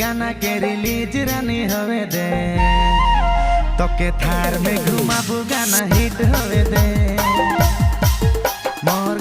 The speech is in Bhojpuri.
गाना के रिलीज रानी होवे दे तोके थार में घुमाबू गाना हिट होवे दे मोर